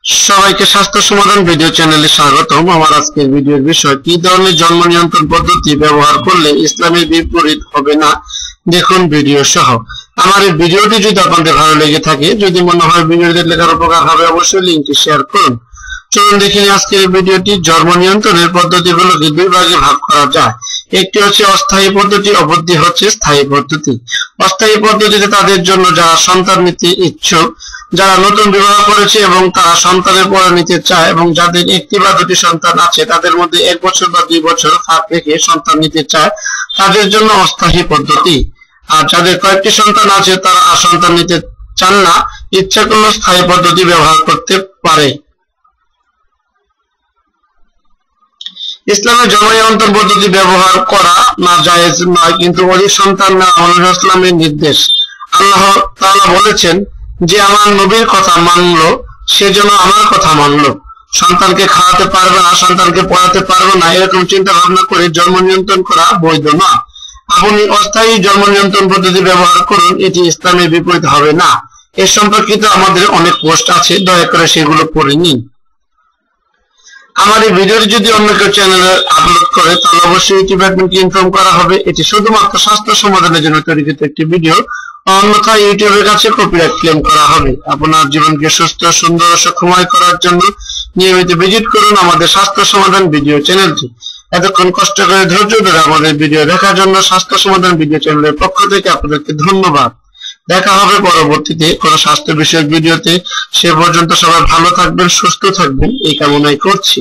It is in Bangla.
সবাইকে স্বাস্থ্য সমাধান ভিডিও চ্যানেলে স্বাগতম। আমার আজকের ভিডিওর বিষয় কি ধরনের জন্ম নিয়ন্ত্রণ পদ্ধতি ব্যবহার করলে ইসলামের বিপরীত হবে না, দেখুন ভিডিও সহ। আমার এই ভিডিওটি যদি আপনাদের ভালো লেগে থাকে, যদি মনে হয় ভিডিও দেখলে কারো উপকার হবে, অবশ্যই লিংকটি শেয়ার করুন। চলুন দেখে নিই আজকের ভিডিওটি। জন্ম নিয়ন্ত্রণের পদ্ধতিগুলোকে দুই ভাগে ভাগ করা যায়। একটি হচ্ছে অস্থায়ী পদ্ধতি, অপরটি হচ্ছে স্থায়ী পদ্ধতি। অস্থায়ী পদ্ধতিতে তাদের জন্য যারা সন্তান নিতে ইচ্ছুক, যারা নতুন বিবাহ করেছে এবং তারা সন্তানের পরে নিতে চায় এবং যাদের একটি বা দুটি সন্তান আছে, তাদের মধ্যে 1 বছর বা 2 বছর ফাঁক রেখে সন্তান নিতে চায়, তাদের জন্য অস্থায়ী পদ্ধতি। আর যাদের কয়েকটি সন্তান আছে, তারা আর সন্তান নিতে চান না, ইচ্ছা করলে স্থায়ী পদ্ধতি ব্যবহার করতে পারে। ইসলামে জন্ম নিয়ন্ত্রণ পদ্ধতি ব্যবহার করা না জায়েজ নয়, কিন্তু অধিক সন্তান নেওয়া মুহাম্মদ ইসলামের নির্দেশ। আল্লাহ তাআলা বলেছেন যে আমার নবীর কথা মানলো সে যেন আমার কথা মানলো। সন্তানকে খাওয়াতে পারবে না, সন্তানকে পড়াতে পারবে না, এরকম চিন্তা ভাবনা করে জন্ম নিয়ন্ত্রণ করা বৈধ নয়। আপনি অস্থায়ী জন্ম নিয়ন্ত্রণ পদ্ধতি ব্যবহার করুন, এটি ইসলামের বিপরীত হবে না। এ সম্পর্কিত আমাদের অনেক পোস্ট আছে, দয়া করে সেগুলো পড়ে নিন। আমার এই ভিডিওটি যদি অন্য কেউ চ্যানেলে আপলোড করে, তাহলে অবশ্যই ইউটিউব অ্যাডমিনকে ইনফর্ম করা হবে। এটি শুধুমাত্র স্বাস্থ্য সমাধানের জন্য তৈরিকৃত একটি ভিডিও, অন্যথায় ইউটিউবের কাছে কপিরাইট ক্লেম করা হবে। আপনার জীবনকে সুস্থ, সুন্দর ও সুখময় করার জন্য নিয়মিত ভিজিট করুন আমাদের স্বাস্থ্য সমাধান ভিডিও চ্যানেলটি। এতক্ষণ কষ্ট করে ধৈর্য ধরে আমাদের ভিডিও দেখার জন্য স্বাস্থ্য সমাধান ভিডিও চ্যানেলের পক্ষ থেকে আপনাদেরকে ধন্যবাদ। দেখা হবে পরবর্তীতে কোনো স্বাস্থ্য বিষয়ক ভিডিওতে। সে পর্যন্ত সবাই ভালো থাকবেন, সুস্থ থাকবেন, এই কামনাই করছি।